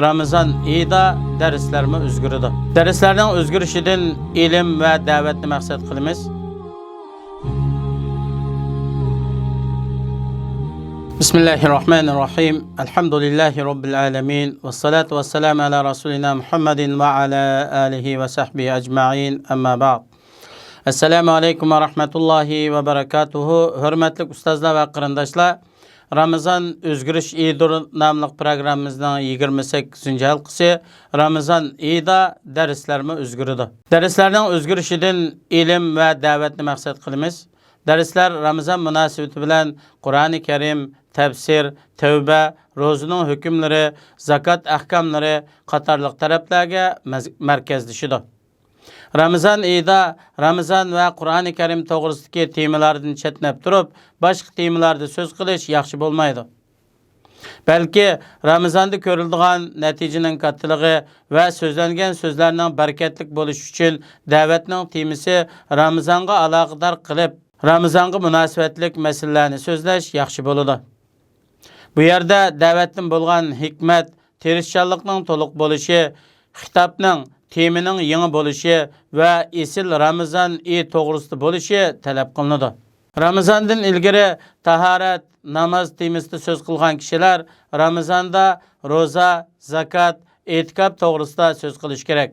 Ramazan ayida darslarımı özgürüdü. Darslarning özgürüşüdün ilim ve davetni maqsad qilamiz. Bismillahirrahmanirrahim. Elhamdülillahi Rabbil alemin. Ve salatu ve selamu ala Resulina Muhammedin ve ala alihi ve sahbihi ecma'in. Amma ba'd. Esselamu aleyküm ve rahmetullahi ve berekatuhu. Hürmetli ustazlar ve qarindoshlar, Ramazan Özgürüş İyidir namlıq programımızdan 28. halqısı Ramazan İyida derslerimi özgürüdü. Derslerden özgürüşüdün ilim ve davetni maqsad qilamiz. Dersler Ramazan münasebeti bilen Kur'an-ı Kerim, tefsir, tevbe, rozuning hükümleri, zakat ahkamları qatarlıq taraflarga merkezleşidir. Ramazan ayida Ramazan ve Kur'an-ı Kerim to'g'risidagi temalardan chetnab turib, boshqa temalarda so'z qilish yaxshi bo'lmaydi. Balki Ramazanda ko'riladigan natijaning kattaligi va so'zlangan so'zlarning barakatli bo'lishi uchun da'vatning temasi Ramazonga aloqador qilib, Ramazonga munosabatlik masalalarni so'zlash yaxshi bo'ladi. Bu yerda da'vatdan bo'lgan hikmat, tirishchanlikning to'liq bo'lishi, xitobning temining yangi bo'lishi va esil Ramazan to'g'risida bo'lishi talab qilinadi. Ramazondan ilgari tahorat, namoz temisida so'z qilgan kishilar Ramazonda roza, zakat, e'tikof to'g'risida so'z qilish kerak.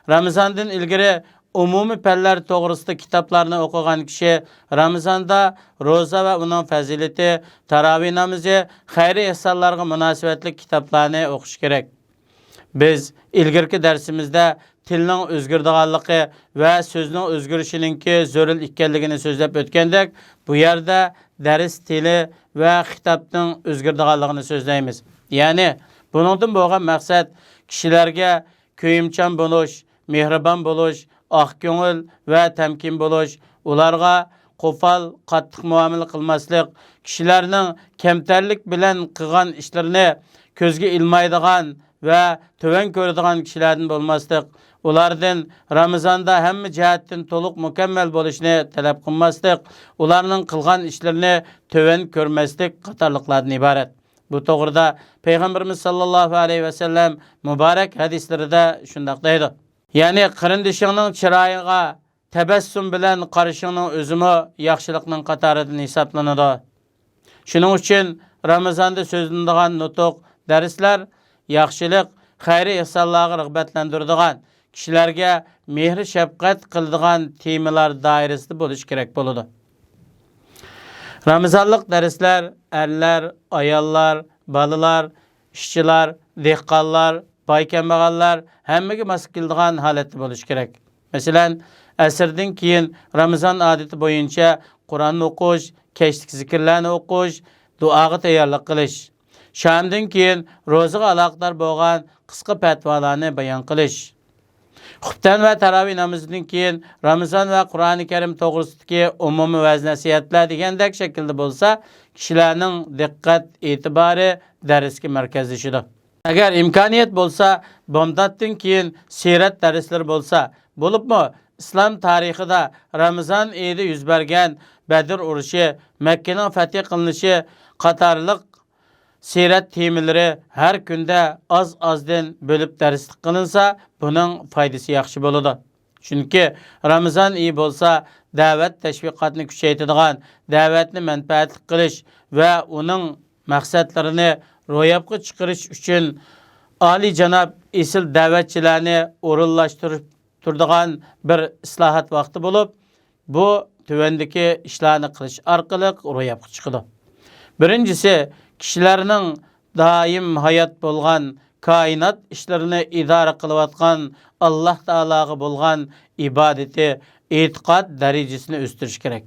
Ramazondan ilgari umumiy fanlar to'g'risida kitoblarni o'qigan kishi Ramazonda roza va uning fazilati, tarovih namozi, xayriy ihsonlarga munosabatli kitoblarni o'qish kerak. Biz ilgirki darsimizda tilning o'zgardiganligi va so'zning o'zgarishininki zarur ekanligini so'zlab o'tgandek, bu yerda dars tili va xitobning o'zgardiganligini so'zlaymiz. Ya'ni buningdan bo'lgan maqsad kishilarga ko'yimchan bo'lish, mehribon bo'lish, oq ko'ngil va tamkin bo'lish, ularga qo'pol, qattiq muomala qilmaslik, kishilarning kamtarlik bilan qilgan ishlarini ko'zga ilmaydigan ve töven ko'radigan kishilardan bo'lmaslik, ulardan Ramazonda hamma jihatdan to'liq mukammal bo'lishni talab qilmaslik, ularning qilgan ishlarini töven ko'rmaslik qatorliqlardan iborat. Bu to'g'rida Payg'ambarimiz sallallohu alayhi va sallam muborak hadislarida shunday deydi. Ya'ni qarindishingning chiroyiga tabassum bilan qarashingning o'zimi yaxshilikning qatoridan hisoblanadi. Shuning uchun Ramazonda so'zlanadigan nutq, darslar yaxshilik, xayriy ihsonlarga rag'batlantiradigan, kishilarga mehr shafqat qiladigan temalar doirasida bo'lish kerak bo'ladi. Ramazonlik darslar erlar, ayollar, bolalar, ishchilar, dehqonlar, boy-kambag'allar hammaga mos keladigan holatda bo'lish kerak. Masalan, asrdan keyin Ramazon odati bo'yicha Qur'on o'qish, kechlik zikrlarni o'qish, duoga tayyorlik qilish. Shamdan keyin ro'zaga aloqador bo'lgan qisqa fatvolarni bayon qilish. Xuftan va tarovih namozidan keyin Ramazon va Qur'oni Karim to'g'risidagi umumiy va'z nasihatlar degandek shaklda bo'lsa, kishilarning diqqat e'tibori darsga markazlashadi. Agar imkoniyat bo'lsa, bomdoddan keyin sirat darslari bo'lsa, bo'libmi islom tarixida Ramazon oyida yuz bergan Badr urushi, Makkaning fath qilinishi qatorliq sirat temaları her kunda az-azdan bölüp darslik qilinsa, buning foydasi yaxshi bo'ladi. Chunki Ramazon oyi bo'lsa, da'vat tashviqotni kuchaytiradigan, da'vatni manfaatli qilish va uning maqsadlarini ro'yobga chiqarish uchun oliy janob esil da'vatchilarni o'rinlashtirib turadigan bir islohot vaqti bo'lib, bu tuvandagi ishlarni qilish orqali ro'yobga chiqadi. Birinchisi, kishilarning doim hayot bo'lgan koinot ishlarini idora qilayotgan Alloh taologa bo'lgan ibodati, e'tiqod darajasini o'stirish kerak.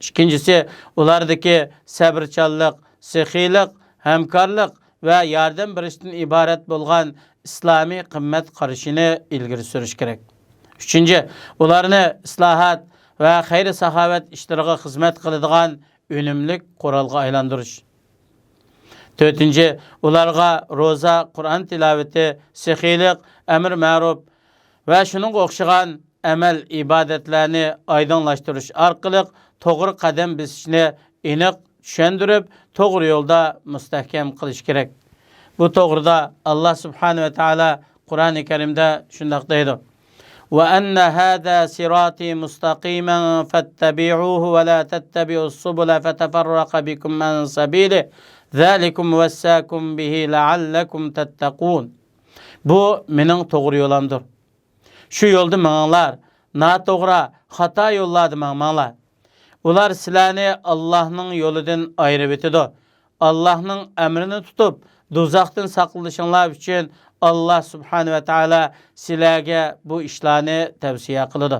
Ikkinchisi, ulardagi sabrchanlik, saxiylik, hamkorlik va yordam berishdan iborat bo'lgan islomiy qimmat qarashini ilgari surish kerak. Uchinchi, ularni islohot va xayr saxovat ishlariga xizmat qiladigan unumli qurolga aylantirish. Dördüncü, ularga roza, Kur'an tilaveti, sihiylik, emir ma'ruf ve şunun o'xshagan amal ibadetlerini aydınlaştırış arqılıq to'g'ri qadam besishni aniq tushundirib, to'g'ri yo'lda mustahkam qilish kerak. Bu to'g'rida Allah subhanahu ve taala Kur'an-ı Kerim'de şundaq deydi. وَأَنَّ هَذَا صِرَاطِي مُسْتَقِيمًا فَاتَّبِعُوهُ وَلَا تَتَّبِعُوا السُّبُلَ فَتَفَرَّقَ بِكُمْ عَنْ سَبِيلِهِ ذَلِكُمْ وَسَّاكُمْ بِهِ لَعَلَّكُمْ تَتَّقُونَ. Bu mening to'g'ri yo'lamdir. Shu yo'lda manglar, noto'g'ri, xato yo'llarda manglar. Ular sizlarni Allohning yo'lidan ayirib etadi. Allohning amrini tutib, do'zaxdan saqlanishinglar uchun Allah subhanahu ve taala sizlarga bu ishlarni tavsiya qiladi.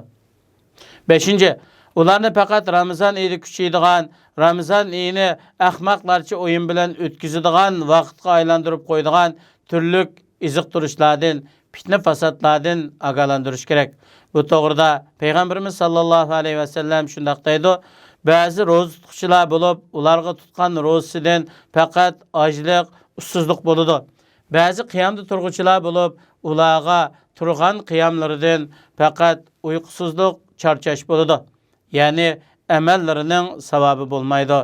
5. Ularni faqat Ramazon oyida kuchaydigan, Ramazon oyini ahmoqlarcha o'yin bilan o'tkazadigan vaqtga aylantirib qo'yadigan turli iziqtirishlardan, fitna fasodlardan ogohlantirish kerak. Bu to'g'rida Payg'ambarimiz sallallohu alayhi va sallam shundaq deydi: "Ba'zi ro'za tutuvchilar bo'lib, ularga tutgan ro'zasidan faqat ochlik, ussizlik bo'ladi. Ba'zi qiyomda turg'uvchilar bo'lib, ularga turgan qiyomlaridan faqat uyqusizlik, charchash bo'ladi. Ya'ni amallarining savobi bo'lmaydi."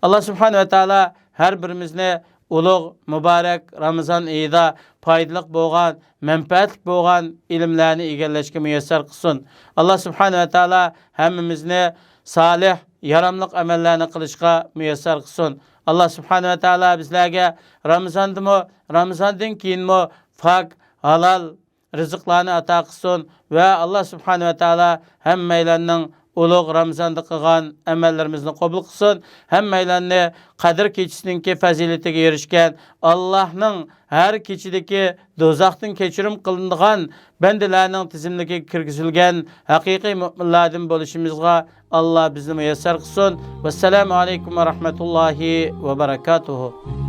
Allah subhanahu ve taala har birimizni ulug' muborak Ramazon oyida foydali bo'lgan, manfaatli bo'lgan ilmlarni egallashga muyassar qilsin. Allah subhanahu ve taala hammamizni salih, yaramliq amallarni qilishga muyassar qilsin. Allah subhanahu ve taala bizlarga Ramazondimi, Ramazondan keyinmi pok, halol rizqlarni ato qilsin va Allah subhanahu ve taala hammalarning ulug' Ramazonda qilgan amallarimizni qabul qilsin. Hammalarni Qadr kechasining fazilatiga erishgan, Allohning har kechidagi do'zaxdan kechirim qilinadigan bandalarning tizimligiga kirgizilgan haqiqiy mu'minlardan bo'lishimizga Allah bizni muyassar qilsin. Vassalamu alaykum va rahmatullohi va barakatuh.